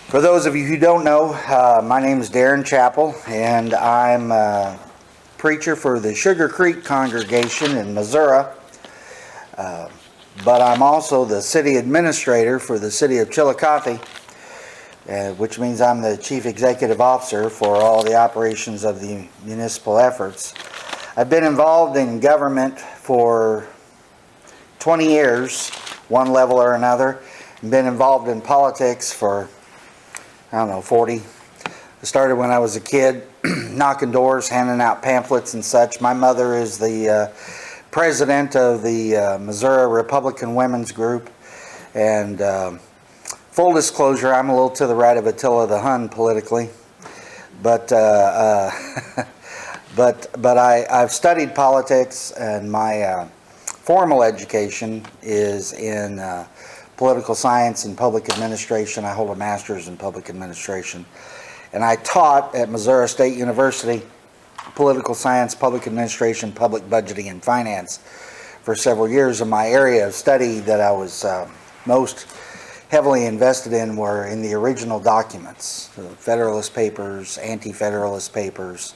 For those of you who don't know, my name is Darren Chappell, and I'm a preacher for the Sugar Creek congregation in Missouri. But I'm also the city administrator for the city of Chillicothe, which means I'm the chief executive officer for all the operations of the municipal efforts. I've been involved in government for 20 years, one level or another, and been involved in politics for 40. I started when I was a kid, knocking doors, handing out pamphlets and such. My mother is the president of the Missouri Republican Women's Group, and full disclosure, I'm a little to the right of Attila the Hun politically, but I've studied politics, and my formal education is in political science and public administration. I hold a master's in public administration. And I taught at Missouri State University political science, public administration, public budgeting, and finance for several years. And my area of study that I was most heavily invested in were in the original documents, the Federalist Papers, Anti-Federalist Papers,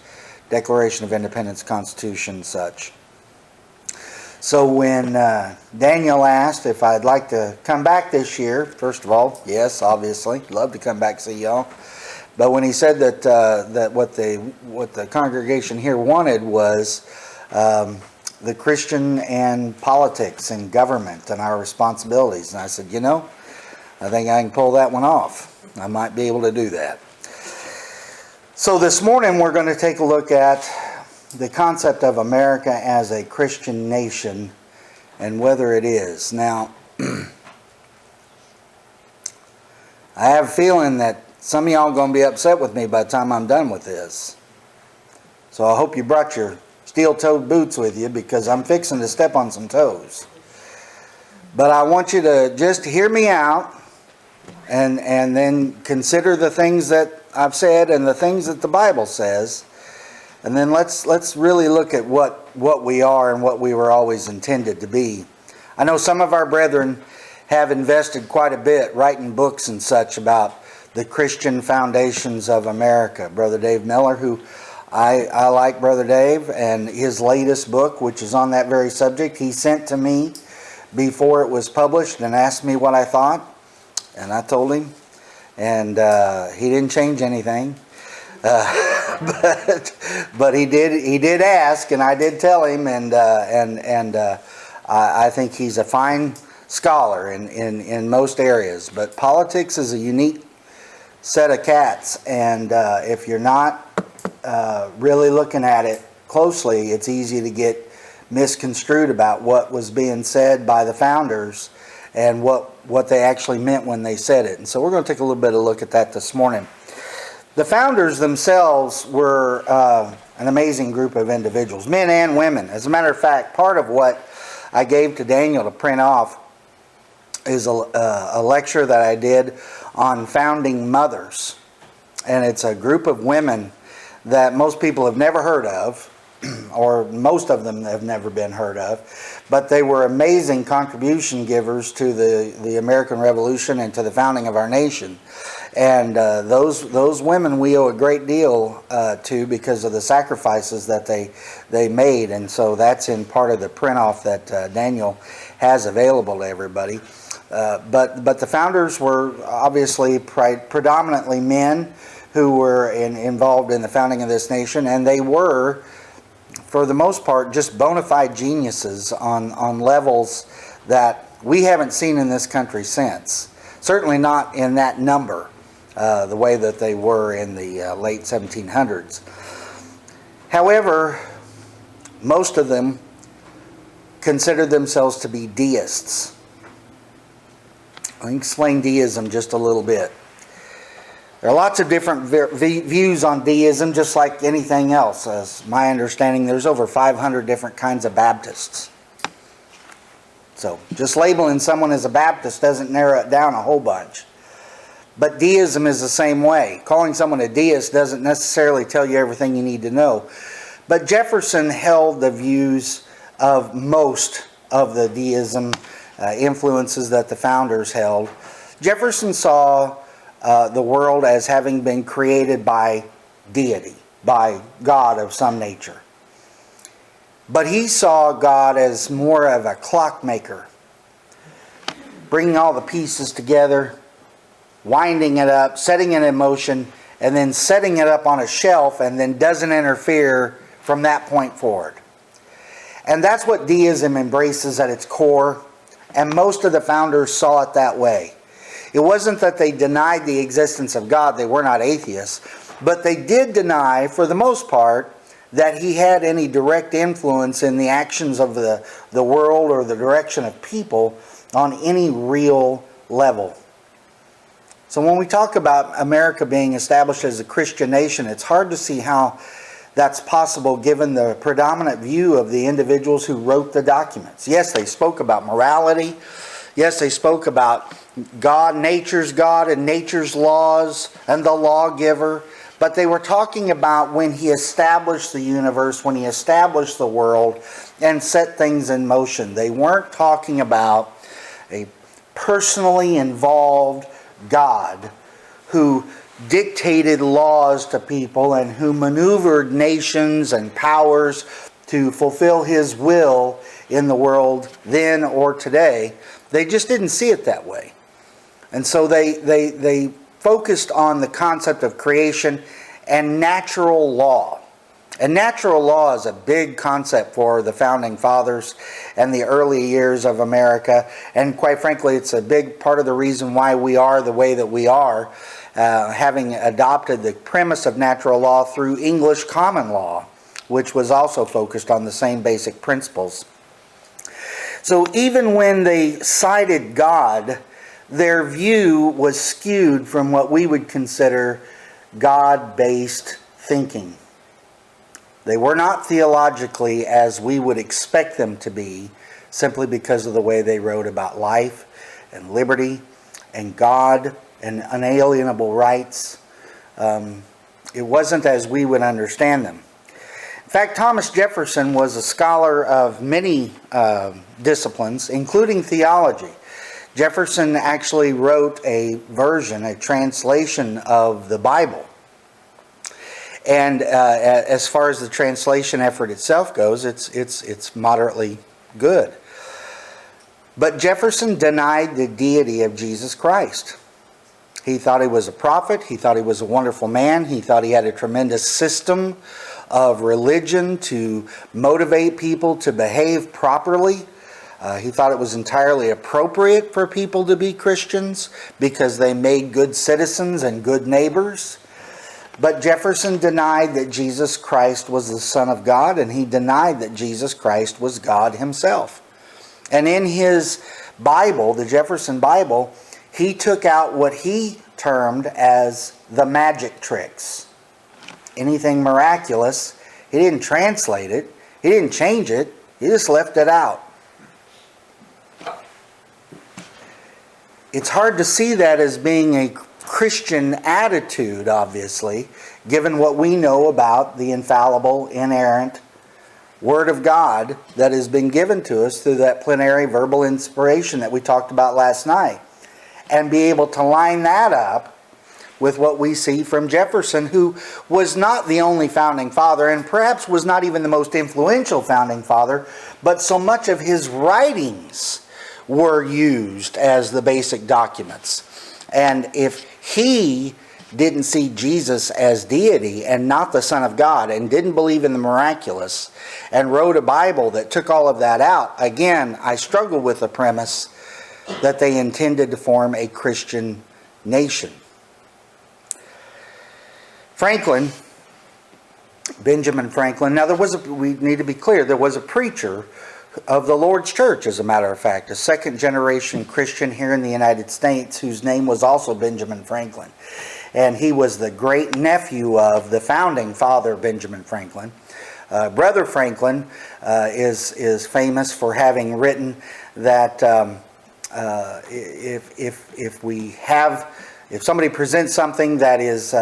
Declaration of Independence, Constitution, such. So when Daniel asked if I'd like to come back this year, first of all, yes, obviously, love to come back and see y'all. But when he said that what the congregation here wanted was the Christian and politics and government and our responsibilities, and I said, I think I can pull that one off. I might be able to do that. So this morning we're going to take a look at the concept of America as a Christian nation and whether it is. Now, I have a feeling that some of y'all are going to be upset with me by the time I'm done with this. So I hope you brought your steel-toed boots with you, because I'm fixing to step on some toes. But I want you to just hear me out and then consider the things that I've said and the things that the Bible says. And then let's really look at what we are and what we were always intended to be. I know some of our brethren have invested quite a bit writing books and such about the Christian foundations of America. Brother Dave Miller, who I like Brother Dave, and his latest book, which is on that very subject, he sent to me before it was published and asked me what I thought. And I told him, and he didn't change anything. But he did ask, and I did tell him, and I think he's a fine scholar in most areas. But politics is a unique set of cats, and if you're not really looking at it closely, it's easy to get misconstrued about what was being said by the founders and what they actually meant when they said it. And so we're going to take a little bit of a look at that this morning. The founders themselves were an amazing group of individuals, men and women. As a matter of fact, part of what I gave to Daniel to print off is a lecture that I did on founding mothers. And it's a group of women that most people have never heard of, or most of them have never been heard of, but they were amazing contribution givers to the American Revolution and to the founding of our nation. And those women we owe a great deal to, because of the sacrifices that they made. And so that's in part of the print-off that Daniel has available to everybody. But the founders were obviously predominantly men who were involved in the founding of this nation, and they were, for the most part, just bona fide geniuses on levels that we haven't seen in this country since. Certainly not in that number. The way that they were in the late 1700s. However, most of them considered themselves to be deists. I'll explain deism just a little bit. There are lots of different views on deism, just like anything else. As my understanding, there's over 500 different kinds of Baptists. So just labeling someone as a Baptist doesn't narrow it down a whole bunch. But deism is the same way. Calling someone a deist doesn't necessarily tell you everything you need to know. But Jefferson held the views of most of the deism influences that the founders held. Jefferson saw the world as having been created by deity, by God of some nature. But he saw God as more of a clockmaker, bringing all the pieces together, winding it up, setting it in motion, and then setting it up on a shelf, and then doesn't interfere from that point forward. And that's what deism embraces at its core, and most of the founders saw it that way. It wasn't that they denied the existence of God, they were not atheists, but they did deny, for the most part, that he had any direct influence in the actions of the world or the direction of people on any real level. So when we talk about America being established as a Christian nation, it's hard to see how that's possible given the predominant view of the individuals who wrote the documents. Yes, they spoke about morality. Yes, they spoke about God, nature's God and nature's laws and the lawgiver. But they were talking about when he established the universe, when he established the world and set things in motion. They weren't talking about a personally involved God who dictated laws to people and who maneuvered nations and powers to fulfill his will in the world then or today. They just didn't see it that way. And so they focused on the concept of creation and natural law. And natural law is a big concept for the founding fathers and the early years of America. And quite frankly, it's a big part of the reason why we are the way that we are, having adopted the premise of natural law through English common law, which was also focused on the same basic principles. So even when they cited God, their view was skewed from what we would consider God-based thinking. They were not theologically as we would expect them to be, simply because of the way they wrote about life and liberty and God and unalienable rights. It wasn't as we would understand them. In fact, Thomas Jefferson was a scholar of many disciplines, including theology. Jefferson actually wrote a version, a translation of the Bible. And as far as the translation effort itself goes, it's moderately good. But Jefferson denied the deity of Jesus Christ. He thought he was a prophet. He thought he was a wonderful man. He thought he had a tremendous system of religion to motivate people to behave properly. He thought it was entirely appropriate for people to be Christians because they made good citizens and good neighbors. But Jefferson denied that Jesus Christ was the Son of God, and he denied that Jesus Christ was God himself. And in his Bible, the Jefferson Bible, he took out what he termed as the magic tricks. Anything miraculous, he didn't translate it, he didn't change it, he just left it out. It's hard to see that as being a Christian attitude, obviously, given what we know about the infallible, inerrant Word of God that has been given to us through that plenary verbal inspiration that we talked about last night. And be able to line that up with what we see from Jefferson, who was not the only founding father, and perhaps was not even the most influential founding father, but so much of his writings were used as the basic documents. And if he didn't see Jesus as deity and not the Son of God, and didn't believe in the miraculous, and wrote a Bible that took all of that out, again, I struggle with the premise that they intended to form a Christian nation. Franklin, Benjamin Franklin, now we need to be clear, there was a preacher of the Lord's Church, as a matter of fact, a second generation Christian here in the United States whose name was also Benjamin Franklin. And he was the great nephew of the founding father, Benjamin Franklin. Brother Franklin is famous for having written that If somebody presents something that is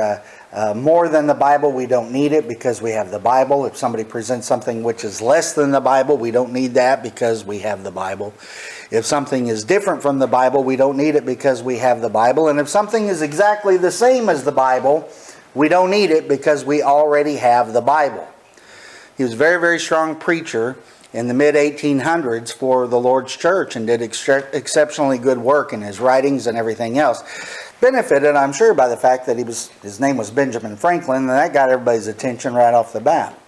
more than the Bible, we don't need it because we have the Bible. If somebody presents something which is less than the Bible, we don't need that because we have the Bible. If something is different from the Bible, we don't need it because we have the Bible. And if something is exactly the same as the Bible, we don't need it because we already have the Bible. He was a very, very strong preacher in the mid-1800s for the Lord's church and did exceptionally good work in his writings and everything else. Benefited, I'm sure, by the fact that his name was Benjamin Franklin, and that got everybody's attention right off the bat.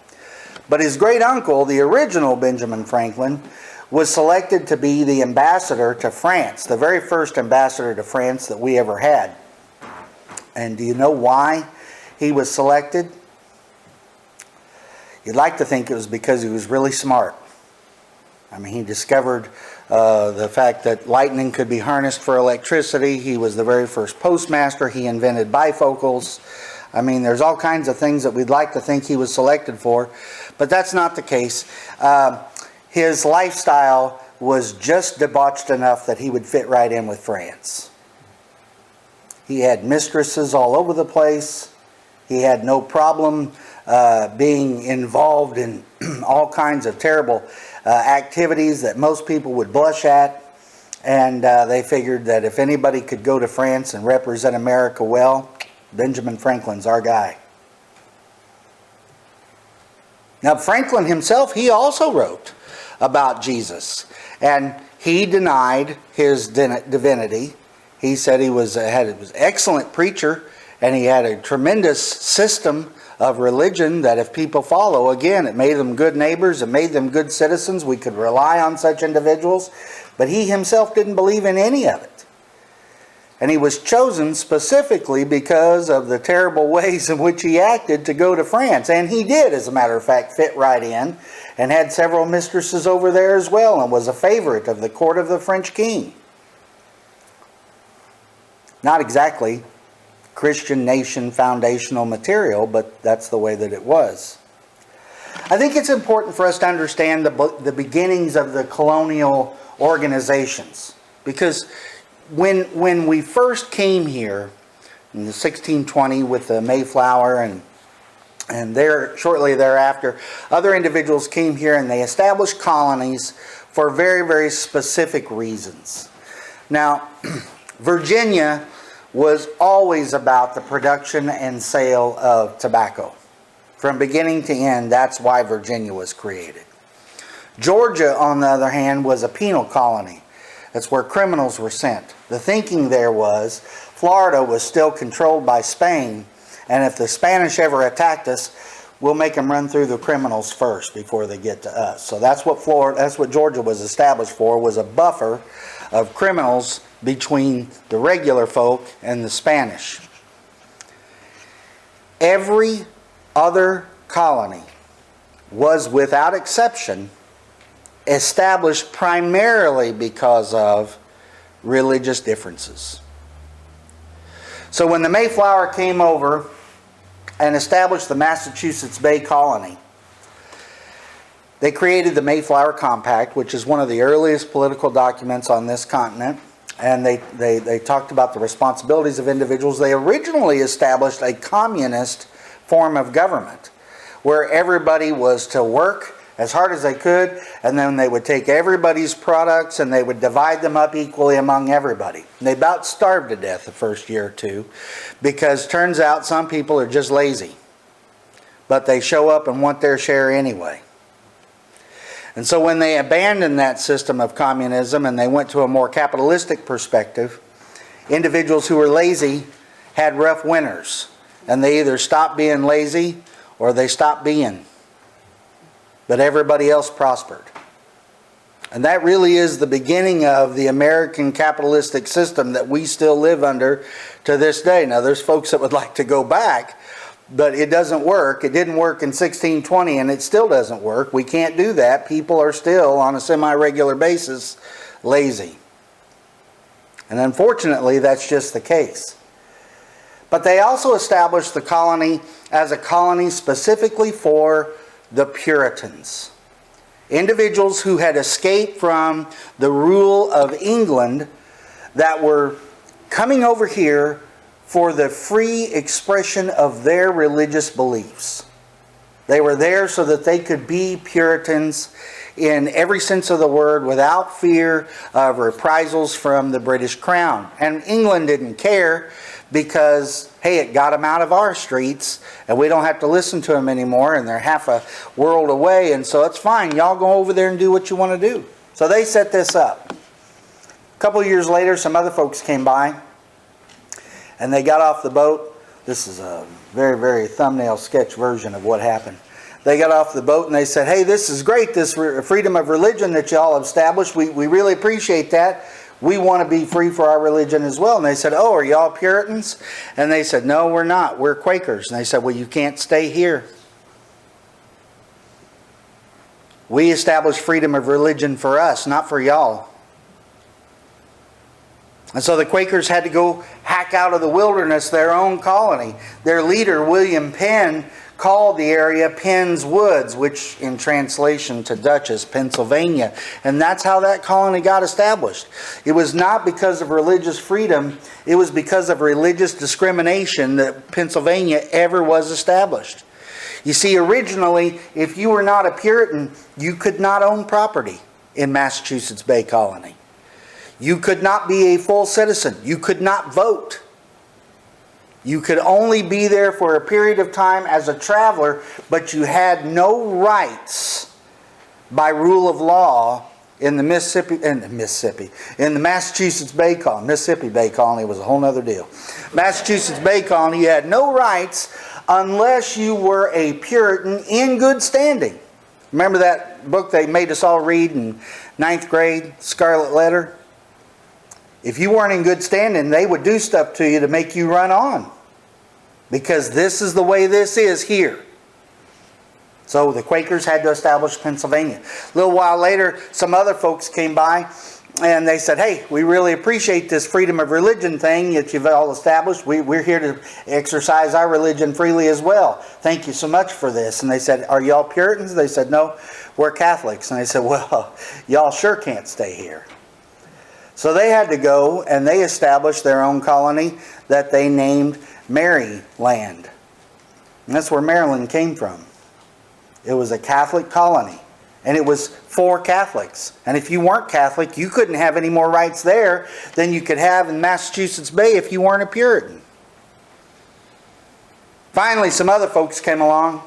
But his great uncle, the original Benjamin Franklin, was selected to be the ambassador to France, the very first ambassador to France that we ever had. And do you know why he was selected? You'd like to think it was because he was really smart. I mean, he discovered the fact that lightning could be harnessed for electricity. He was the very first postmaster. He invented bifocals. I mean, there's all kinds of things that we'd like to think he was selected for, but that's not the case. His lifestyle was just debauched enough that he would fit right in with France. He had mistresses all over the place. He had no problem being involved in all kinds of terrible activities that most people would blush at. And they figured that if anybody could go to France and represent America well, Benjamin Franklin's our guy. Now, Franklin himself, he also wrote about Jesus. And he denied his divinity. He said he was an excellent preacher, and he had a tremendous system of religion that if people follow, again, it made them good neighbors, it made them good citizens. We could rely on such individuals. But he himself didn't believe in any of it. And he was chosen specifically because of the terrible ways in which he acted to go to France. And he did, as a matter of fact, fit right in and had several mistresses over there as well and was a favorite of the court of the French king. Not exactly Christian nation foundational material, but that's the way that it was. I think it's important for us to understand the beginnings of the colonial organizations, because when we first came here in the 1620 with the Mayflower and there shortly thereafter, other individuals came here and they established colonies for very, very specific reasons. Now, Virginia was always about the production and sale of tobacco. From beginning to end, that's why Virginia was created. Georgia, on the other hand, was a penal colony. That's where criminals were sent. The thinking there was Florida was still controlled by Spain, and if the Spanish ever attacked us, we'll make them run through the criminals first before they get to us. So that's what Georgia was established for, was a buffer of criminals between the regular folk and the Spanish. Every other colony was, without exception, established primarily because of religious differences. So when the Mayflower came over and established the Massachusetts Bay Colony, they created the Mayflower Compact, which is one of the earliest political documents on this continent. And they talked about the responsibilities of individuals. They originally established a communist form of government where everybody was to work as hard as they could, and then they would take everybody's products and they would divide them up equally among everybody. And they about starved to death the first year or two, because turns out some people are just lazy, but they show up and want their share anyway. And so when they abandoned that system of communism and they went to a more capitalistic perspective, individuals who were lazy had rough winters, and they either stopped being lazy or they stopped being. But everybody else prospered. And that really is the beginning of the American capitalistic system that we still live under to this day. Now, there's folks that would like to go back, but it doesn't work. It didn't work in 1620, and it still doesn't work. We can't do that. People are still, on a semi-regular basis, lazy. And unfortunately, that's just the case. But they also established the colony as a colony specifically for the Puritans. individuals who had escaped from the rule of England that were coming over here for the free expression of their religious beliefs. They were there so that they could be Puritans in every sense of the word without fear of reprisals from the British Crown. And England didn't care because, hey, it got them out of our streets and we don't have to listen to them anymore and they're half a world away, and so it's fine. Y'all go over there and do what you want to do. So they set this up. A couple of years later, some other folks came by and they got off the boat. This is a very, very thumbnail sketch version of what happened. They got off the boat and they said, hey, this is great, this freedom of religion that y'all have established. We really appreciate that. We want to be free for our religion as well. And they said, oh, are y'all Puritans? And they said, no, we're not. We're Quakers. And they said, well, you can't stay here. We established freedom of religion for us, not for y'all. And so the Quakers had to go hack out of the wilderness their own colony. Their leader, William Penn, called the area Penn's Woods, which in translation to Dutch is Pennsylvania. And that's how that colony got established. It was not because of religious freedom, it was because of religious discrimination that Pennsylvania ever was established. You see, originally, if you were not a Puritan, you could not own property in Massachusetts Bay Colony. You could not be a full citizen. You could not vote. You could only be there for a period of time as a traveler, but you had no rights by rule of law in the Massachusetts Bay Colony. Mississippi Bay Colony was a whole other deal. Massachusetts Bay Colony, you had no rights unless you were a Puritan in good standing. Remember that book they made us all read in 9th grade, Scarlet Letter? If you weren't in good standing, they would do stuff to you to make you run on. Because this is the way this is here. So the Quakers had to establish Pennsylvania. A little while later, some other folks came by and they said, hey, we really appreciate this freedom of religion thing that you've all established. We're here to exercise our religion freely as well. Thank you so much for this. And they said, are y'all Puritans? They said, no, we're Catholics. And they said, well, y'all sure can't stay here. So they had to go and they established their own colony that they named Maryland. And that's where Maryland came from. It was a Catholic colony. And it was for Catholics. And if you weren't Catholic, you couldn't have any more rights there than you could have in Massachusetts Bay if you weren't a Puritan. Finally, some other folks came along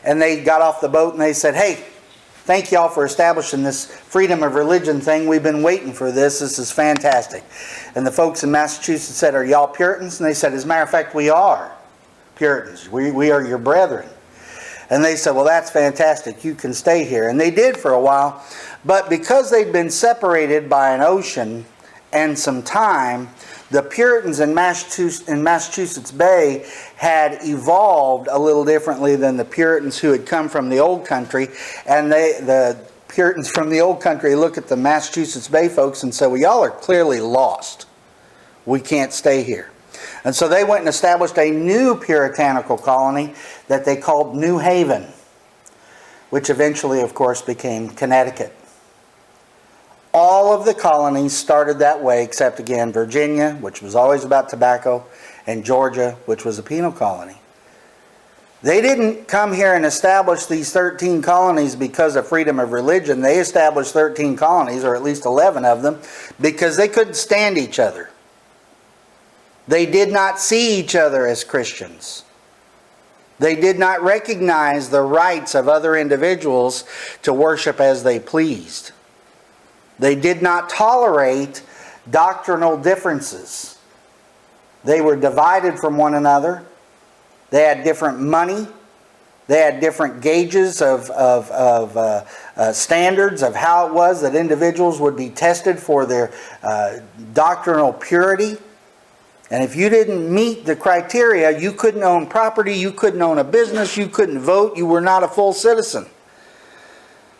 and they got off the boat and they said, hey, thank y'all for establishing this freedom of religion thing. We've been waiting for this. This is fantastic. And the folks in Massachusetts said, are y'all Puritans? And they said, as a matter of fact, we are Puritans. We are your brethren. And they said, well, that's fantastic. You can stay here. And they did for a while. But because they'd been separated by an ocean and some time, the Puritans in Massachusetts Bay had evolved a little differently than the Puritans who had come from the old country. And the Puritans from the old country look at the Massachusetts Bay folks and say, well, y'all are clearly lost. We can't stay here. And so they went and established a new puritanical colony that they called New Haven, which eventually, of course, became Connecticut. All of the colonies started that way, except again Virginia, which was always about tobacco, and Georgia, which was a penal colony. They didn't come here and establish these 13 colonies because of freedom of religion. They established 13 colonies, or at least 11 of them, because they couldn't stand each other. They did not see each other as Christians. They did not recognize the rights of other individuals to worship as they pleased. They did not tolerate doctrinal differences. They were divided from one another. They had different money. They had different gauges of standards of how it was that individuals would be tested for their doctrinal purity. And if you didn't meet the criteria, you couldn't own property, you couldn't own a business, you couldn't vote, you were not a full citizen.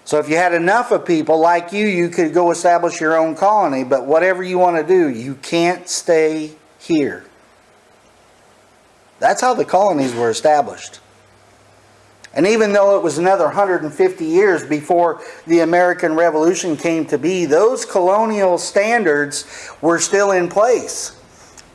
So if you had enough of people like you could go establish your own colony, but whatever you want to do, you can't stay here. That's how the colonies were established. And even though it was another 150 years before the American Revolution came to be, those colonial standards were still in place.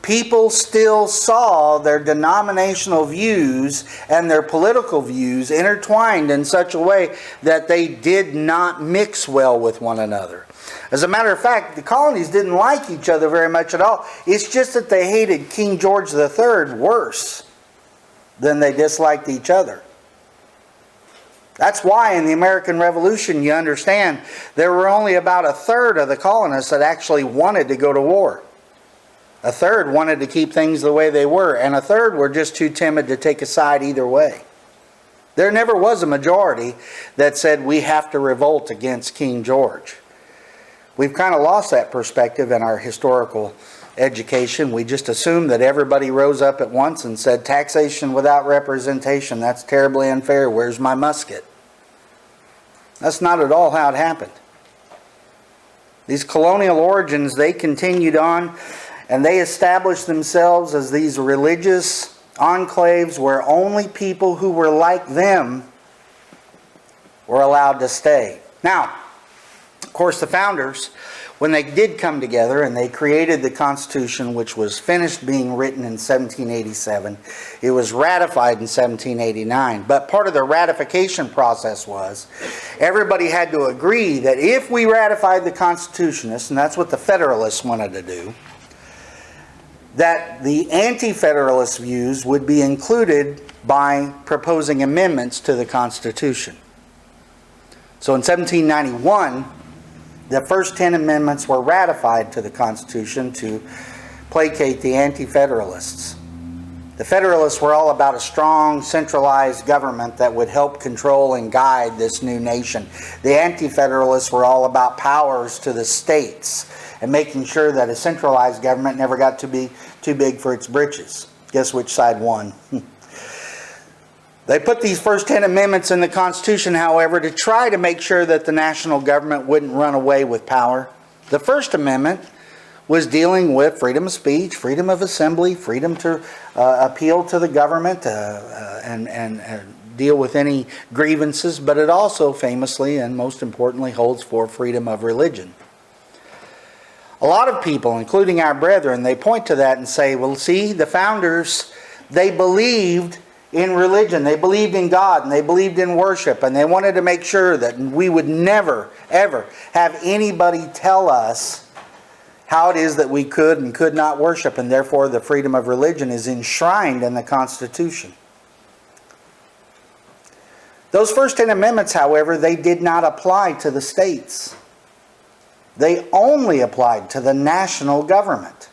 People still saw their denominational views and their political views intertwined in such a way that they did not mix well with one another. As a matter of fact, the colonies didn't like each other very much at all. It's just that they hated King George III worse than they disliked each other. That's why in the American Revolution, you understand, there were only about a third of the colonists that actually wanted to go to war. A third wanted to keep things the way they were, and a third were just too timid to take a side either way. There never was a majority that said we have to revolt against King George. We've kind of lost that perspective in our historical education. We just assumed that everybody rose up at once and said, taxation without representation, that's terribly unfair, where's my musket? That's not at all how it happened. These colonial origins, they continued on, and they established themselves as these religious enclaves where only people who were like them were allowed to stay. Now, of course, the founders, when they did come together and they created the Constitution, which was finished being written in 1787, it was ratified in 1789. But part of the ratification process was everybody had to agree that if we ratified the Constitution, and that's what the Federalists wanted to do, that the anti-Federalist views would be included by proposing amendments to the Constitution. So in 1791, the first 10 amendments were ratified to the Constitution to placate the anti-Federalists. The Federalists were all about a strong, centralized government that would help control and guide this new nation. The anti-Federalists were all about powers to the states and making sure that a centralized government never got to be too big for its britches. Guess which side won? They put these first 10 amendments in the Constitution, however, to try to make sure that the national government wouldn't run away with power. The First Amendment was dealing with freedom of speech, freedom of assembly, freedom to appeal to the government and deal with any grievances, but it also famously and most importantly holds for freedom of religion. A lot of people, including our brethren, they point to that and say, well, see, the founders, they believed in religion, they believed in God, and they believed in worship, and they wanted to make sure that we would never, ever have anybody tell us how it is that we could and could not worship, and therefore the freedom of religion is enshrined in the Constitution. Those first 10 amendments, however, they did not apply to the states. They only applied to the national government.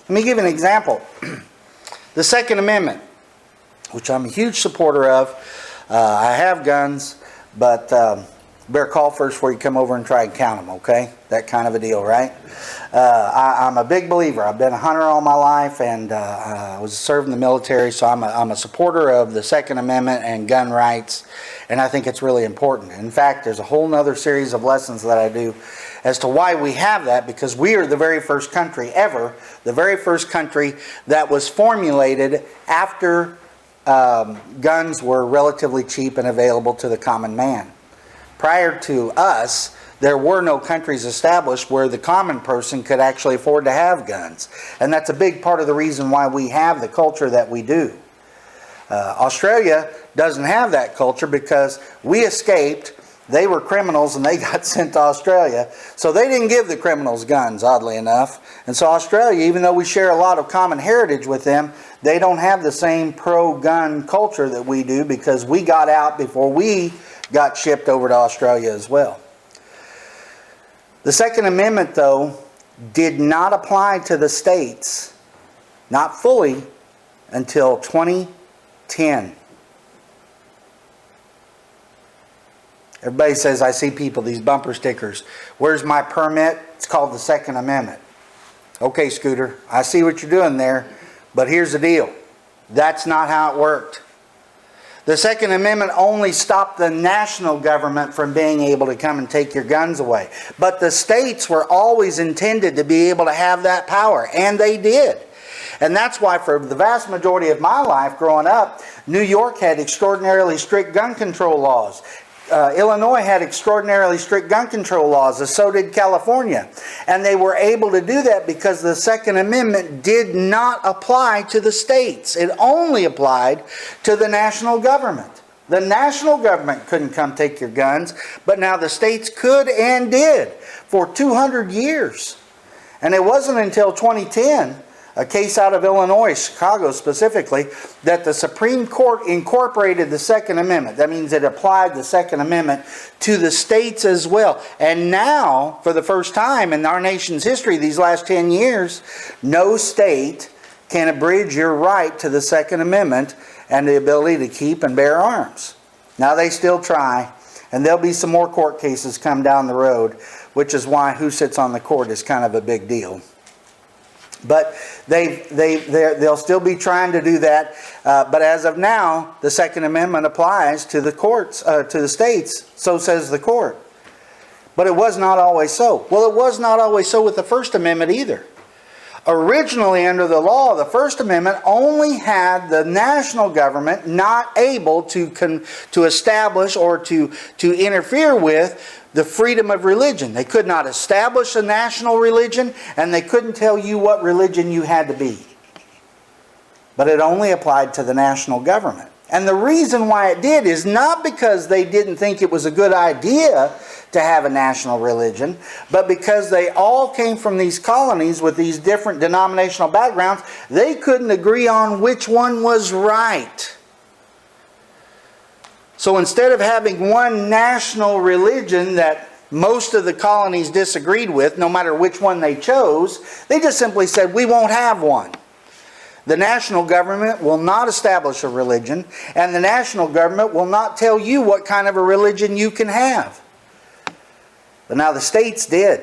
Let me give you an example. The Second Amendment, which I'm a huge supporter of. I have guns, but better call first before you come over and try and count them, okay? That kind of a deal, right? I'm a big believer. I've been a hunter all my life, and I was serving in the military, so I'm a supporter of the Second Amendment and gun rights, and I think it's really important. In fact, there's a whole other series of lessons that I do as to why we have that, because we are the very first country ever, the very first country that was formulated after guns were relatively cheap and available to the common man. Prior to us, there were no countries established where the common person could actually afford to have guns. And that's a big part of the reason why we have the culture that we do. Australia doesn't have that culture because we escaped. They were criminals and they got sent to Australia. So they didn't give the criminals guns, oddly enough. And so Australia, even though we share a lot of common heritage with them, they don't have the same pro-gun culture that we do because we got out before we got shipped over to Australia as well. The Second Amendment, though, did not apply to the states, not fully, until 2010. Everybody says, I see people, these bumper stickers. Where's my permit? It's called the Second Amendment. Okay, Scooter, I see what you're doing there, but here's the deal. That's not how it worked. The Second Amendment only stopped the national government from being able to come and take your guns away. But the states were always intended to be able to have that power, and they did. And that's why for the vast majority of my life growing up, New York had extraordinarily strict gun control laws. Illinois had extraordinarily strict gun control laws, and so did California. And they were able to do that because the Second Amendment did not apply to the states. It only applied to the national government. The national government couldn't come take your guns, but now the states could and did for 200 years. And it wasn't until 2010, a case out of Illinois, Chicago specifically, that the Supreme Court incorporated the Second Amendment. That means it applied the Second Amendment to the states as well. And now, for the first time in our nation's history, these last 10 years, no state can abridge your right to the Second Amendment and the ability to keep and bear arms. Now they still try, and there'll be some more court cases come down the road, which is why who sits on the court is kind of a big deal. But they'll still be trying to do that. But as of now, the Second Amendment applies to the courts, to the states. So says the court. But it was not always so. Well, it was not always so with the First Amendment either. Originally, under the law, the First Amendment only had the national government not able to establish or to interfere with the freedom of religion. They could not establish a national religion, and they couldn't tell you what religion you had to be. But it only applied to the national government. And the reason why it did is not because they didn't think it was a good idea to have a national religion, but because they all came from these colonies with these different denominational backgrounds, they couldn't agree on which one was right. So instead of having one national religion that most of the colonies disagreed with, no matter which one they chose, they just simply said, we won't have one. The national government will not establish a religion, and the national government will not tell you what kind of a religion you can have. But now the states did.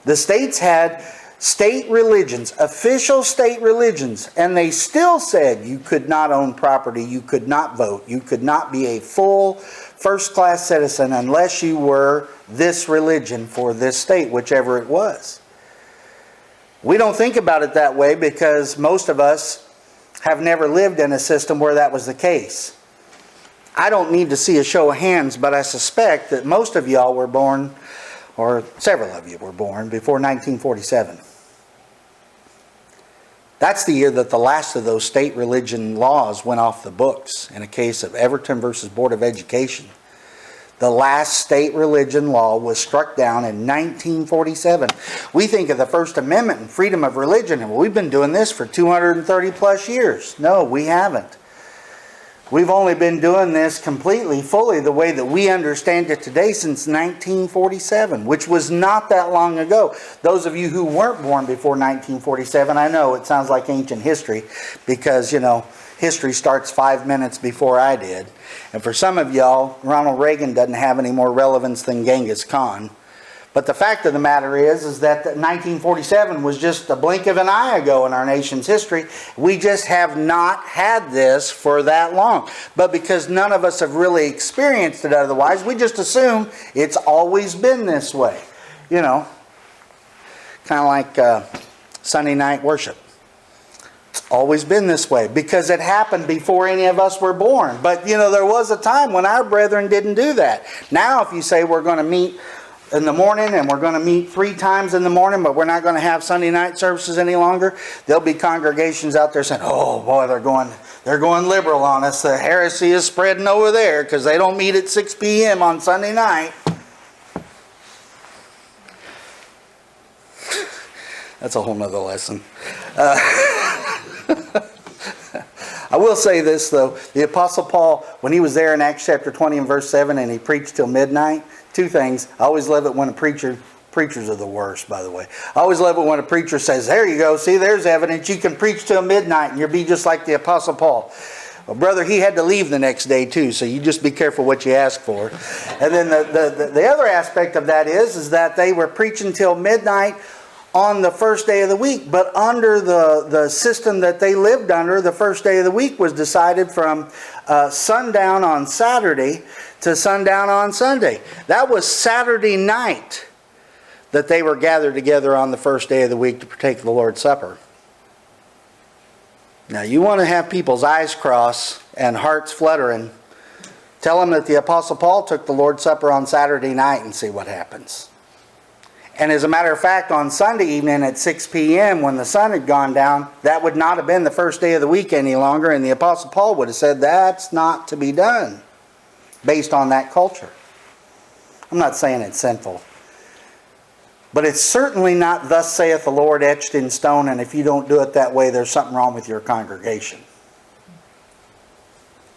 The states had state religions, official state religions, and they still said you could not own property, you could not vote, you could not be a full first-class citizen unless you were this religion for this state, whichever it was. We don't think about it that way because most of us have never lived in a system where that was the case. I don't need to see a show of hands, but I suspect that most of y'all were born, or several of you were born, before 1947. That's the year that the last of those state religion laws went off the books in a case of Everton versus Board of Education. The last state religion law was struck down in 1947. We think of the First Amendment and freedom of religion, and we've been doing this for 230 plus years. No, we haven't. We've only been doing this completely, fully, the way that we understand it today since 1947, which was not that long ago. Those of you who weren't born before 1947, I know it sounds like ancient history because, you know, history starts 5 minutes before I did. And for some of y'all, Ronald Reagan doesn't have any more relevance than Genghis Khan. But the fact of the matter is that 1947 was just a blink of an eye ago in our nation's history. We just have not had this for that long. But because none of us have really experienced it otherwise, we just assume it's always been this way. You know, kind of like Sunday night worship. It's always been this way because it happened before any of us were born. But, you know, there was a time when our brethren didn't do that. Now, if you say we're going to meet in the morning and we're going to meet 3 times in the morning, but we're not going to have Sunday night services any longer, there'll be congregations out there saying, oh boy, they're going liberal on us. The heresy is spreading over there because they don't meet at 6 p.m. on Sunday night. That's a whole nother lesson. I will say this though, the Apostle Paul, when he was there in Acts chapter 20 and verse 7 and he preached till midnight, 2 things. I always love it when preachers are the worst, by the way. I always love it when a preacher says, there you go, see, there's evidence. You can preach till midnight and you'll be just like the Apostle Paul. Well, brother, he had to leave the next day too, so you just be careful what you ask for. And then the other aspect of that is that they were preaching till midnight on the first day of the week. But under the system that they lived under, the first day of the week was decided from sundown on Saturday to sundown on Sunday. That was Saturday night that they were gathered together on the first day of the week to partake of the Lord's Supper. Now, you want to have people's eyes crossed and hearts fluttering, tell them that the Apostle Paul took the Lord's Supper on Saturday night and see what happens. And as a matter of fact, on Sunday evening at 6 p.m. when the sun had gone down, that would not have been the first day of the week any longer, and the Apostle Paul would have said that's not to be done based on that culture. I'm not saying it's sinful, but it's certainly not thus saith the Lord etched in stone, and if you don't do it that way, there's something wrong with your congregation.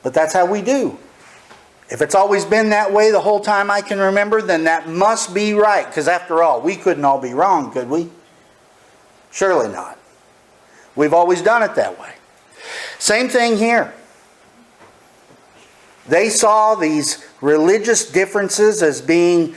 But that's how we do. If it's always been that way the whole time I can remember, then that must be right. Because after all, we couldn't all be wrong, could we? Surely not. We've always done it that way. Same thing here. They saw these religious differences as being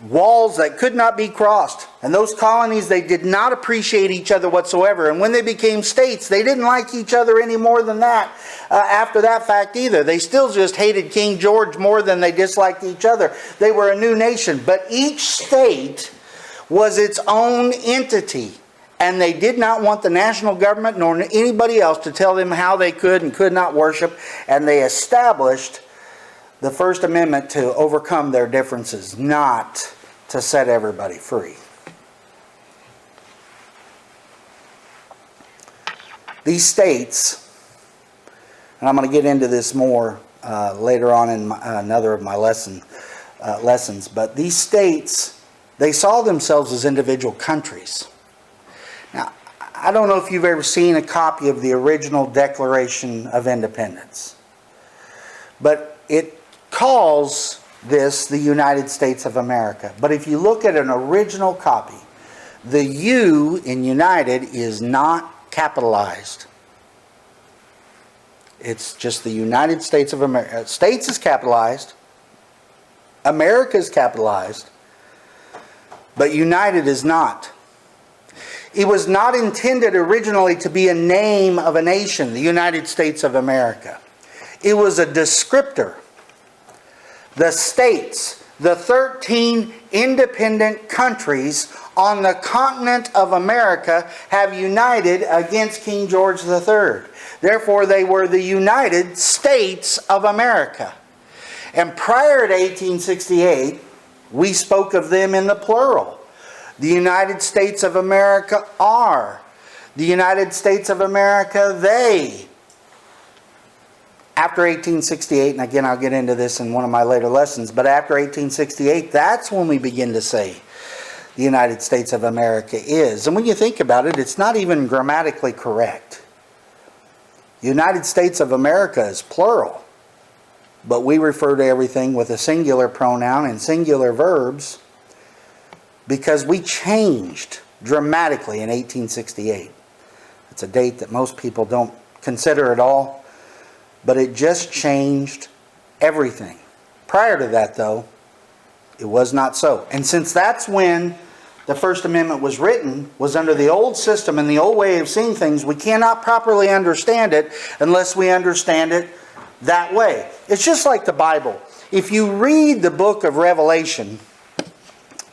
walls that could not be crossed. And those colonies, they did not appreciate each other whatsoever. And when they became states, they didn't like each other any more than that after that fact either. They still just hated King George more than they disliked each other. They were a new nation. But each state was its own entity. And they did not want the national government nor anybody else to tell them how they could and could not worship. And they established the First Amendment to overcome their differences, not to set everybody free. These states, and I'm going to get into this more later on in another of my lessons, but these states, they saw themselves as individual countries. Now, I don't know if you've ever seen a copy of the original Declaration of Independence, but it calls this the United States of America. But if you look at an original copy, the U in United is not capitalized. It's just the United States of America. States is capitalized. America is capitalized. But United is not. It was not intended originally to be a name of a nation, the United States of America. It was a descriptor. The states, the 13 independent countries on the continent of America have united against King George III. Therefore, they were the United States of America. And prior to 1868, we spoke of them in the plural. The United States of America are. The United States of America, they. After 1868, and again I'll get into this in one of my later lessons, but after 1868, that's when we begin to say the United States of America is. And when you think about it, it's not even grammatically correct. United States of America is plural, but we refer to everything with a singular pronoun and singular verbs because we changed dramatically in 1868. It's a date that most people don't consider at all. But it just changed everything. Prior to that, though, it was not so. And since that's when the First Amendment was written, was under the old system and the old way of seeing things, we cannot properly understand it unless we understand it that way. It's just like the Bible. If you read the book of Revelation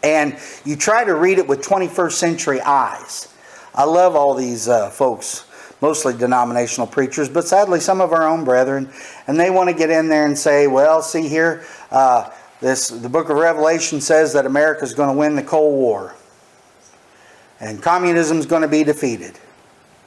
and you try to read it with 21st century eyes, I love all these folks, mostly denominational preachers, but sadly some of our own brethren, and they want to get in there and say, well, see here, the book of Revelation says that America is going to win the Cold War, and communism is going to be defeated,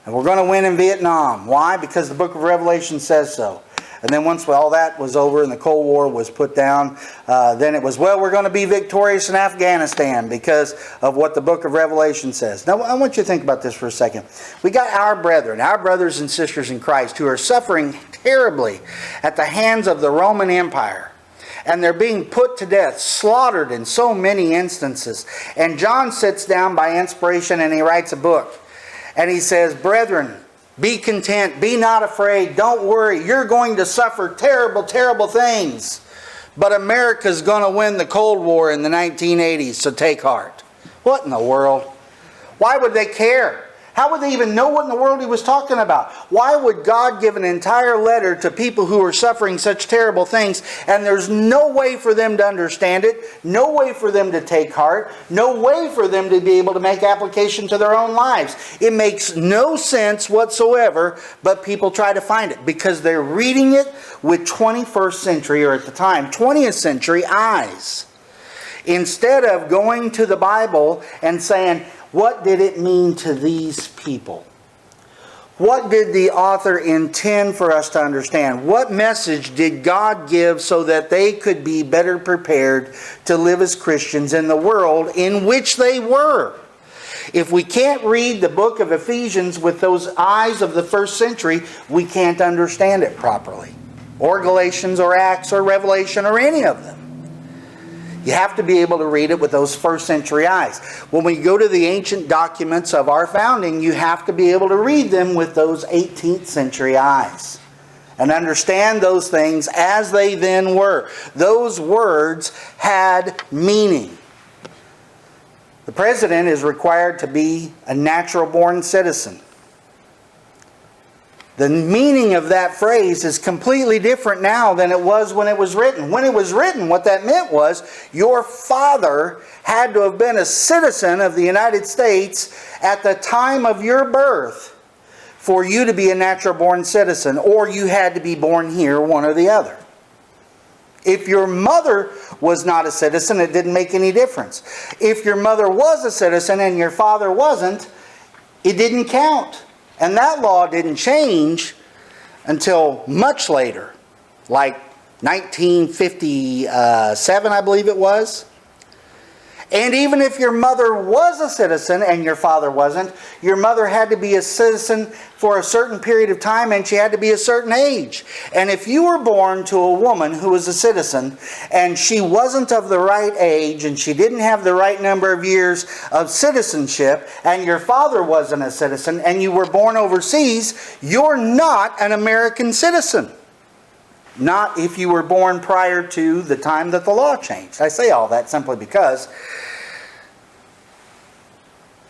and we're going to win in Vietnam. Why? Because the book of Revelation says so. And then once all that was over and the Cold War was put down, then it was, well, we're going to be victorious in Afghanistan because of what the book of Revelation says. Now, I want you to think about this for a second. We got our brethren, our brothers and sisters in Christ who are suffering terribly at the hands of the Roman Empire. And they're being put to death, slaughtered in so many instances. And John sits down by inspiration and he writes a book. And he says, brethren, be content, be not afraid, don't worry. You're going to suffer terrible, terrible things. But America's going to win the Cold War in the 1980s, so take heart. What in the world? Why would they care How would they even know what in the world he was talking about? Why would God give an entire letter to people who are suffering such terrible things, and there's no way for them to understand it, no way for them to take heart, no way for them to be able to make application to their own lives? It makes no sense whatsoever, but people try to find it because they're reading it with 21st century, or at the time, 20th century eyes. Instead of going to the Bible and saying, what did it mean to these people? What did the author intend for us to understand? What message did God give so that they could be better prepared to live as Christians in the world in which they were? If we can't read the book of Ephesians with those eyes of the first century, we can't understand it properly. Or Galatians or Acts or Revelation or any of them. You have to be able to read it with those first century eyes. When we go to the ancient documents of our founding, you have to be able to read them with those 18th century eyes and understand those things as they then were. Those words had meaning. The president is required to be a natural-born citizen. The meaning of that phrase is completely different now than it was when it was written. When it was written, what that meant was your father had to have been a citizen of the United States at the time of your birth for you to be a natural-born citizen, or you had to be born here, one or the other. If your mother was not a citizen, it didn't make any difference. If your mother was a citizen and your father wasn't, it didn't count. And that law didn't change until much later, like 1957, I believe it was. And even if your mother was a citizen and your father wasn't, your mother had to be a citizen for a certain period of time, and she had to be a certain age. And if you were born to a woman who was a citizen and she wasn't of the right age and she didn't have the right number of years of citizenship, and your father wasn't a citizen and you were born overseas, you're not an American citizen. Not if you were born prior to the time that the law changed. I say all that simply because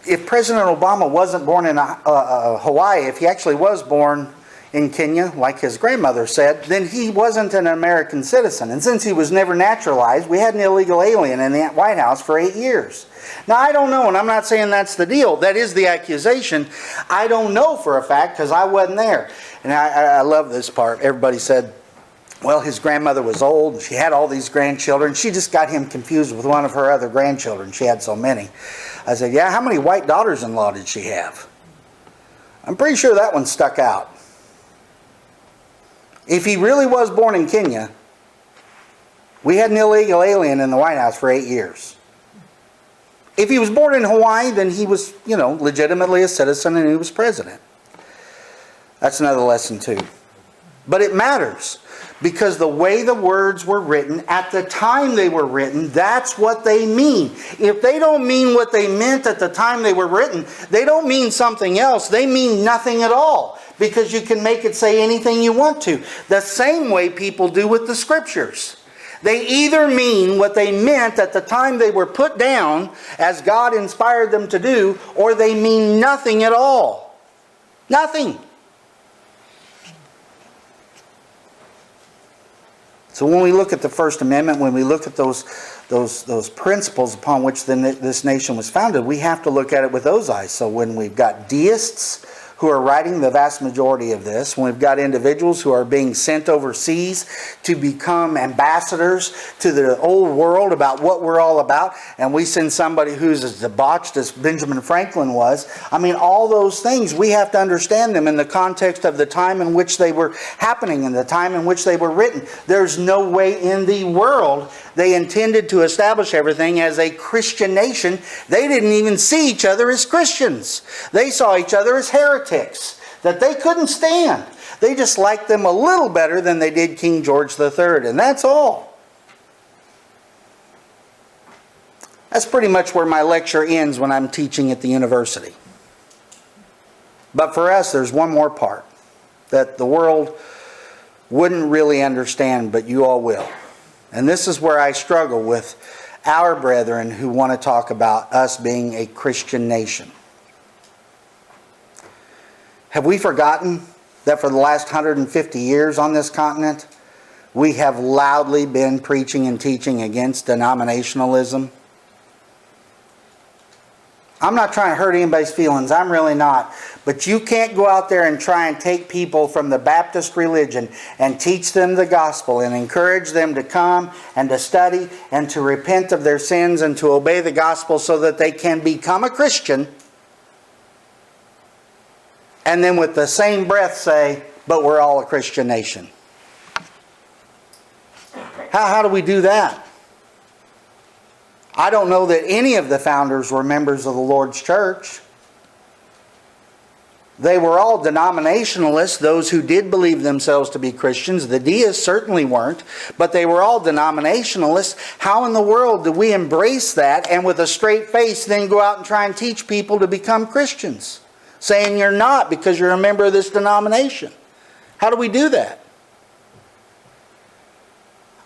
if President Obama wasn't born in Hawaii, if he actually was born in Kenya, like his grandmother said, then he wasn't an American citizen. And since he was never naturalized, we had an illegal alien in the White House for 8 years. Now, I don't know, and I'm not saying that's the deal. That is the accusation. I don't know for a fact because I wasn't there. And I love this part. Everybody said, well, his grandmother was old, and she had all these grandchildren. She just got him confused with one of her other grandchildren. She had so many. I said, yeah, how many white daughters-in-law did she have? I'm pretty sure that one stuck out. If he really was born in Kenya, we had an illegal alien in the White House for 8 years. If he was born in Hawaii, then he was, legitimately a citizen and he was president. That's another lesson too. But it matters. Because the way the words were written, at the time they were written, that's what they mean. If they don't mean what they meant at the time they were written, they don't mean something else. They mean nothing at all. Because you can make it say anything you want to. The same way people do with the Scriptures. They either mean what they meant at the time they were put down, as God inspired them to do, or they mean nothing at all. Nothing. So when we look at the First Amendment, when we look at those principles upon which this nation was founded, we have to look at it with those eyes. So when we've got deists who are writing the vast majority of this, when we've got individuals who are being sent overseas to become ambassadors to the old world about what we're all about, and we send somebody who's as debauched as Benjamin Franklin was, all those things, we have to understand them in the context of the time in which they were happening and the time in which they were written. There's no way in the world they intended to establish everything as a Christian nation. They didn't even see each other as Christians. They saw each other as heretics that they couldn't stand. They just liked them a little better than they did King George III, and that's all. That's pretty much where my lecture ends when I'm teaching at the university. But for us, there's one more part that the world wouldn't really understand, but you all will. And this is where I struggle with our brethren who want to talk about us being a Christian nation. Have we forgotten that for the last 150 years on this continent, we have loudly been preaching and teaching against denominationalism? I'm not trying to hurt anybody's feelings. I'm really not. But you can't go out there and try and take people from the Baptist religion and teach them the gospel and encourage them to come and to study and to repent of their sins and to obey the gospel so that they can become a Christian, and then with the same breath say, but we're all a Christian nation. How do we do that? I don't know that any of the founders were members of the Lord's church. They were all denominationalists, those who did believe themselves to be Christians. The deists certainly weren't, but they were all denominationalists. How in the world do we embrace that and with a straight face then go out and try and teach people to become Christians, saying you're not because you're a member of this denomination? How do we do that?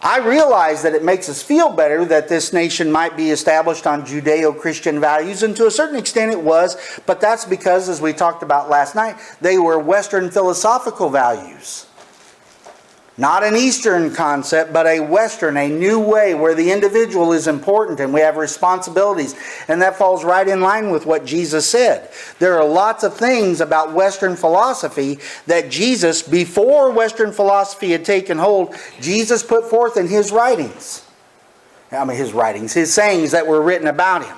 I realize that it makes us feel better that this nation might be established on Judeo-Christian values, and to a certain extent it was, but that's because, as we talked about last night, they were Western philosophical values. Not an Eastern concept, but a Western, a new way where the individual is important and we have responsibilities. And that falls right in line with what Jesus said. There are lots of things about Western philosophy that Jesus, before Western philosophy had taken hold, Jesus put forth in His writings. His sayings that were written about Him.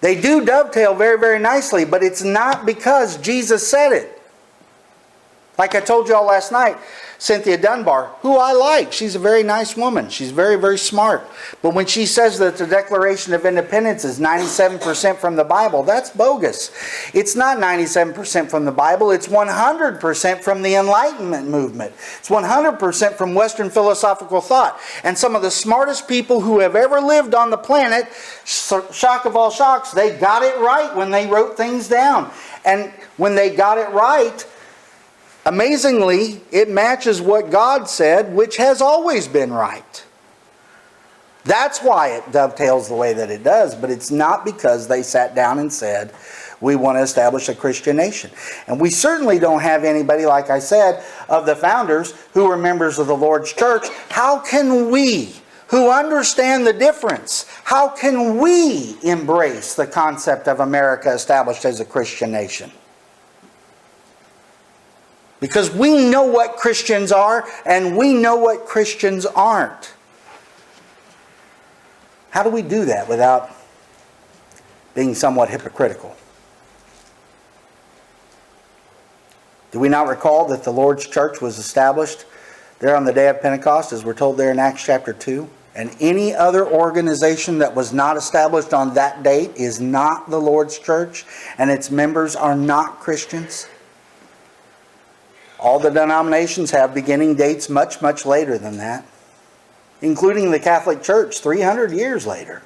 They do dovetail very, very nicely, but it's not because Jesus said it. Like I told you all last night, Cynthia Dunbar, who I like, she's a very nice woman. She's very, very smart. But when she says that the Declaration of Independence is 97% from the Bible, that's bogus. It's not 97% from the Bible. It's 100% from the Enlightenment movement. It's 100% from Western philosophical thought. And some of the smartest people who have ever lived on the planet, shock of all shocks, they got it right when they wrote things down. And when they got it right, amazingly, it matches what God said, which has always been right. That's why it dovetails the way that it does, but it's not because they sat down and said, we want to establish a Christian nation. And we certainly don't have anybody, like I said, of the founders who were members of the Lord's church. How can we, who understand the difference, how can we embrace the concept of America established as a Christian nation? Because we know what Christians are and we know what Christians aren't. How do we do that without being somewhat hypocritical? Do we not recall that the Lord's church was established there on the day of Pentecost, as we're told there in Acts chapter 2? And any other organization that was not established on that date is not the Lord's church, and its members are not Christians? All the denominations have beginning dates much, much later than that, including the Catholic Church 300 years later.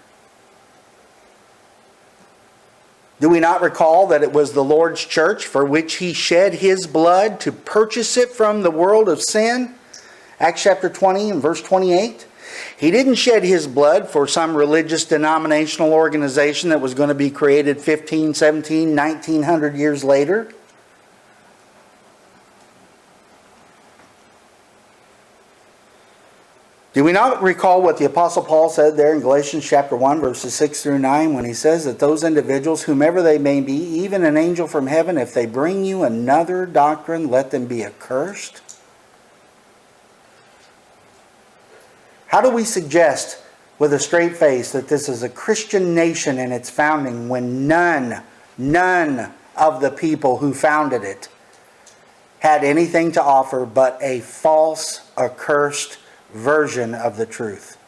Do we not recall that it was the Lord's church for which He shed His blood to purchase it from the world of sin? Acts chapter 20 and verse 28. He didn't shed His blood for some religious denominational organization that was going to be created 15, 17, 1900 years later. Do we not recall what the Apostle Paul said there in Galatians chapter 1, verses 6 through 9, when he says that those individuals, whomever they may be, even an angel from heaven, if they bring you another doctrine, let them be accursed? How do we suggest with a straight face that this is a Christian nation in its founding when none of the people who founded it had anything to offer but a false, accursed version of the truth?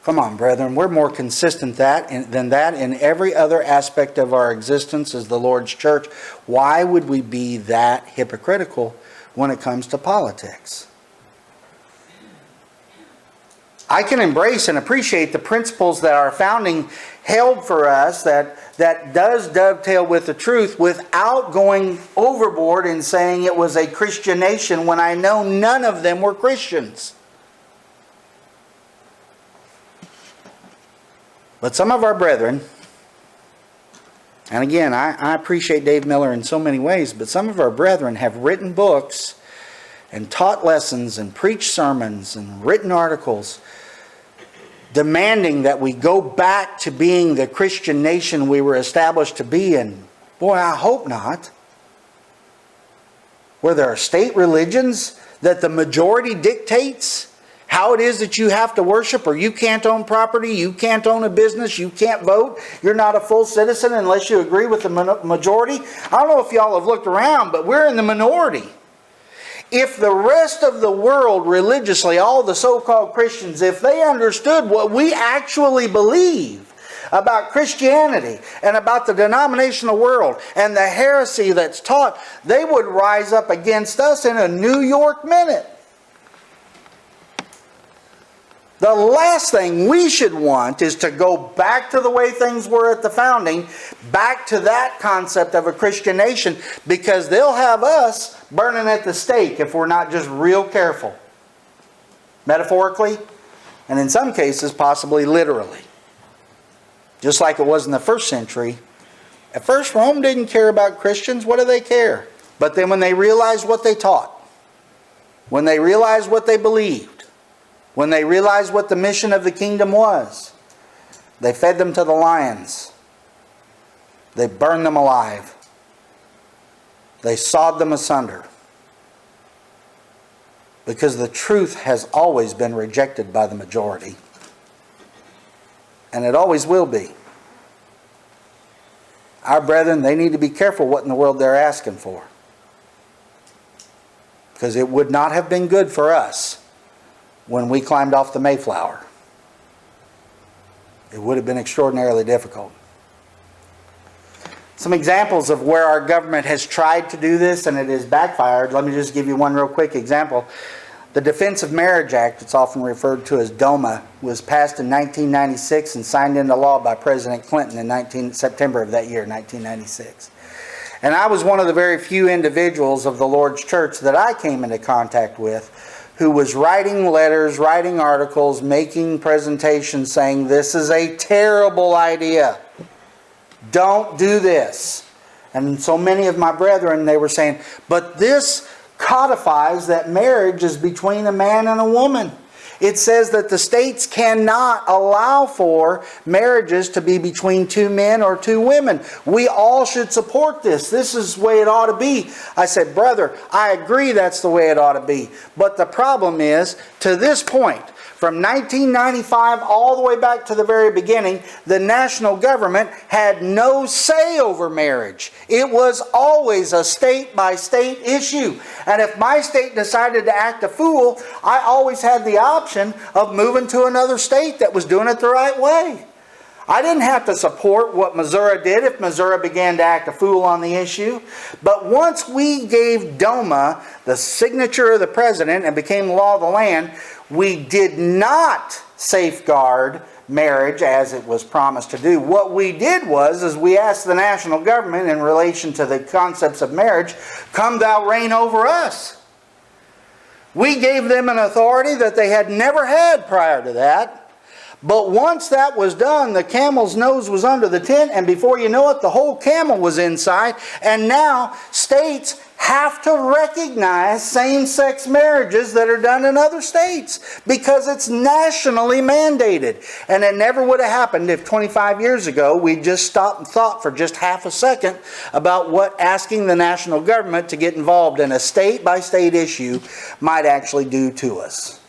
Come on, brethren. We're more consistent than that in every other aspect of our existence as the Lord's church. Why would we be that hypocritical when it comes to politics? I can embrace and appreciate the principles that our founding held for us that does dovetail with the truth without going overboard and saying it was a Christian nation when I know none of them were Christians. But some of our brethren And again, I appreciate Dave Miller in so many ways, but some of our brethren have written books and taught lessons and preached sermons and written articles demanding that we go back to being the Christian nation we were established to be. And boy, I hope not. Where there are state religions that the majority dictates how it is that you have to worship, or you can't own property, you can't own a business, you can't vote, you're not a full citizen unless you agree with the majority. I don't know if y'all have looked around, but we're in the minority. If the rest of the world religiously, all the so-called Christians, if they understood what we actually believe about Christianity and about the denominational world and the heresy that's taught, they would rise up against us in a New York minute. The last thing we should want is to go back to the way things were at the founding, back to that concept of a Christian nation, because they'll have us burning at the stake if we're not just real careful. Metaphorically, and in some cases possibly literally. Just like it was in the first century. At first, Rome didn't care about Christians. What do they care? But then when they realized what they taught, when they realized what they believed, when they realized what the mission of the kingdom was, they fed them to the lions. They burned them alive. They sawed them asunder. Because the truth has always been rejected by the majority. And it always will be. Our brethren, they need to be careful what in the world they're asking for. Because it would not have been good for us when we climbed off the Mayflower. It would have been extraordinarily difficult. Some examples of where our government has tried to do this and it has backfired. Let me just give you one real quick example. The Defense of Marriage Act, it's often referred to as DOMA, was passed in 1996 and signed into law by President Clinton in September of that year, 1996. And I was one of the very few individuals of the Lord's Church that I came into contact with who was writing letters, writing articles, making presentations saying, this is a terrible idea. Don't do this. And so many of my brethren, they were saying, but this codifies that marriage is between a man and a woman. It says that the states cannot allow for marriages to be between two men or two women. We all should support this. This is the way it ought to be. I said, brother, I agree that's the way it ought to be. But the problem is, to this point, from 1995 all the way back to the very beginning, the national government had no say over marriage. It was always a state-by-state issue. And if my state decided to act a fool, I always had the option of moving to another state that was doing it the right way. I didn't have to support what Missouri did if Missouri began to act a fool on the issue. But once we gave DOMA the signature of the president and became law of the land, we did not safeguard marriage as it was promised to do. What we did was we asked the national government in relation to the concepts of marriage, come thou reign over us. We gave them an authority that they had never had prior to that. But once that was done, the camel's nose was under the tent, and before you know it, the whole camel was inside. And now states have to recognize same-sex marriages that are done in other states because it's nationally mandated. And it never would have happened if 25 years ago we just stopped and thought for just half a second about what asking the national government to get involved in a state-by-state issue might actually do to us.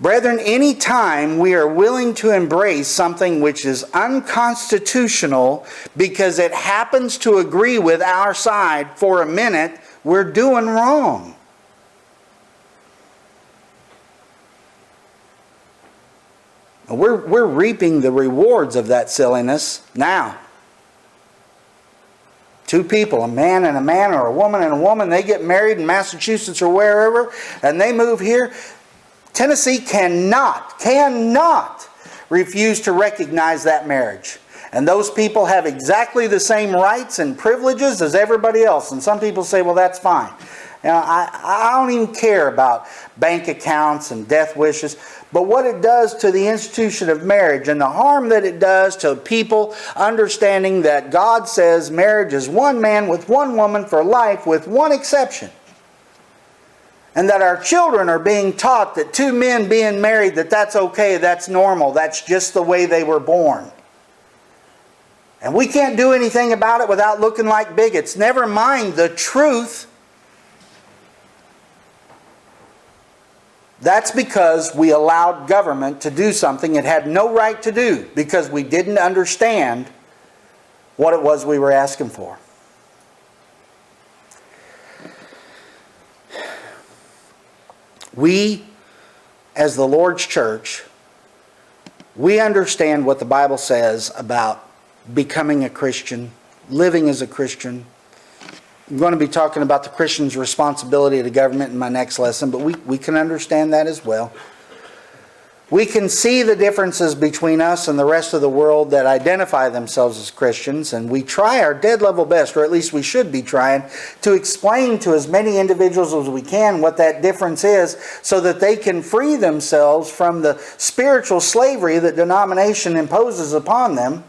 Brethren, any time we are willing to embrace something which is unconstitutional because it happens to agree with our side for a minute, we're doing wrong. We're reaping the rewards of that silliness now. Two people, a man and a man, or a woman and a woman, they get married in Massachusetts or wherever, and they move here. Tennessee cannot refuse to recognize that marriage. And those people have exactly the same rights and privileges as everybody else. And some people say, well, that's fine. You know, I don't even care about bank accounts and death wishes. but what it does to the institution of marriage and the harm that it does to people understanding that God says marriage is one man with one woman for life with one exception. And that our children are being taught that two men being married, that's okay, that's normal, that's just the way they were born. And we can't do anything about it without looking like bigots. Never mind the truth. That's because we allowed government to do something it had no right to do, because we didn't understand what it was we were asking for. We, as the Lord's church, we understand what the Bible says about becoming a Christian, living as a Christian. I'm going to be talking about the Christian's responsibility to government in my next lesson, but we can understand that as well. We can see the differences between us and the rest of the world that identify themselves as Christians, and we try our dead level best, or at least we should be trying, to explain to as many individuals as we can what that difference is, so that they can free themselves from the spiritual slavery that denomination imposes upon them.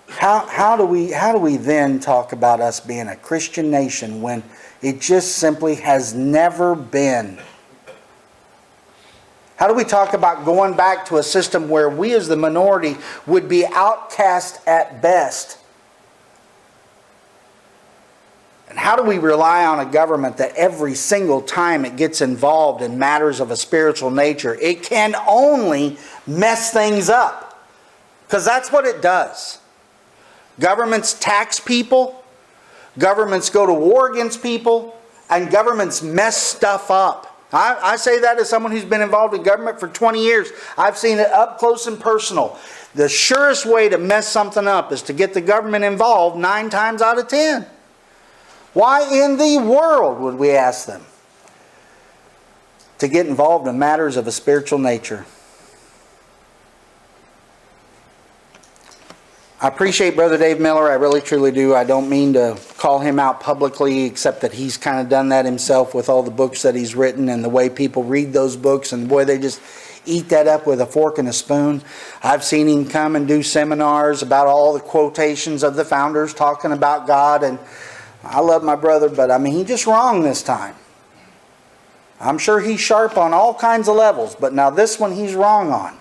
How do we then talk about us being a Christian nation when it just simply has never been? How do we talk about going back to a system where we as the minority would be outcast at best? And how do we rely on a government that every single time it gets involved in matters of a spiritual nature, it can only mess things up? Because that's what it does. Governments tax people, governments go to war against people, and governments mess stuff up. I say that as someone who's been involved in government for 20 years. I've seen it up close and personal. The surest way to mess something up is to get the government involved 9 times out of 10. Why in the world would we ask them to get involved in matters of a spiritual nature? I appreciate Brother Dave Miller. I really truly do. I don't mean to call him out publicly, except that he's kind of done that himself with all the books that he's written and the way people read those books and the way they just eat that up with a fork and a spoon. I've seen him come and do seminars about all the quotations of the founders talking about God, and I love my brother, but I mean, he's just wrong this time. I'm sure he's sharp on all kinds of levels, but now this one he's wrong on.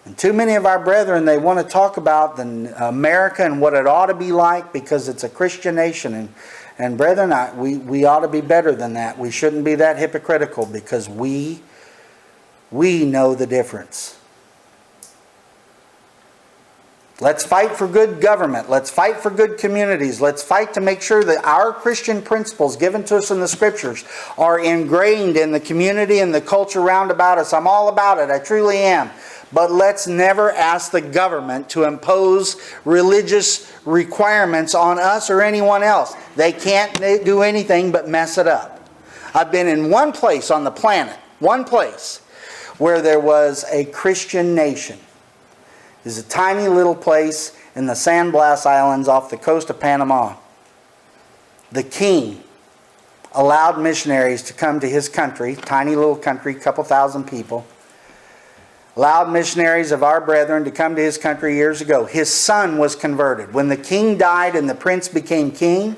And too many of our brethren, they want to talk about America and what it ought to be like because it's a Christian nation. And brethren, we ought to be better than that. We shouldn't be that hypocritical because we know the difference. Let's fight for good government. Let's fight for good communities. Let's fight to make sure that our Christian principles given to us in the Scriptures are ingrained in the community and the culture round about us. I'm all about it. I truly am. But let's never ask the government to impose religious requirements on us or anyone else. They can't do anything but mess it up. I've been in one place on the planet, one place, where there was a Christian nation. It's a tiny little place in the San Blas Islands off the coast of Panama. The king allowed missionaries to come to his country, tiny little country, couple thousand people. Allowed missionaries of our brethren to come to his country years ago. His son was converted. When the king died and the prince became king,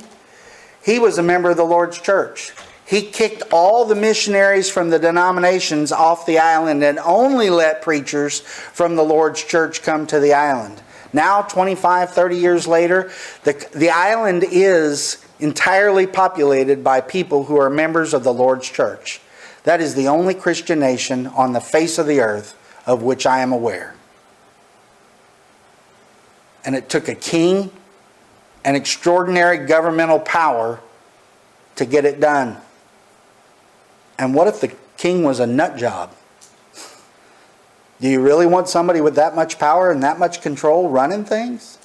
he was a member of the Lord's church. He kicked all the missionaries from the denominations off the island and only let preachers from the Lord's church come to the island. Now, 25, 30 years later, the island is entirely populated by people who are members of the Lord's church. That is the only Christian nation on the face of the earth of which I am aware. And it took a king and extraordinary governmental power to get it done. And what if the king was a nut job? Do you really want somebody with that much power and that much control running things?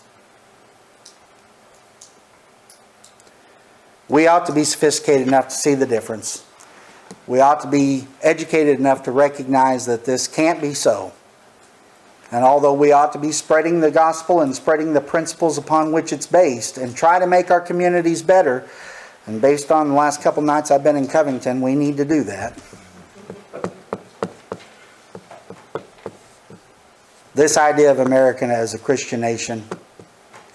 We ought to be sophisticated enough to see the difference. We ought to be educated enough to recognize that this can't be so. And although we ought to be spreading the gospel and spreading the principles upon which it's based and try to make our communities better, and based on the last couple nights I've been in Covington, we need to do that. this idea of America as a Christian nation,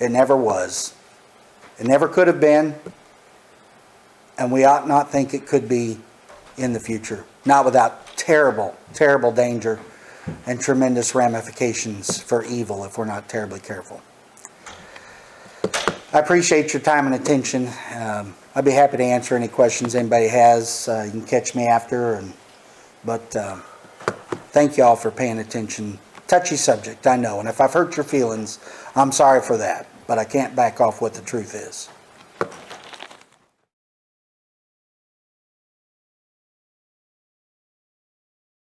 it never was. It never could have been. And we ought not think it could be in the future. Not without terrible, terrible danger and tremendous ramifications for evil if we're not terribly careful. I appreciate your time and attention. I'd be happy to answer any questions anybody has. You can catch me after. But thank you all for paying attention. Touchy subject, I know. And if I've hurt your feelings, I'm sorry for that. But I can't back off what the truth is.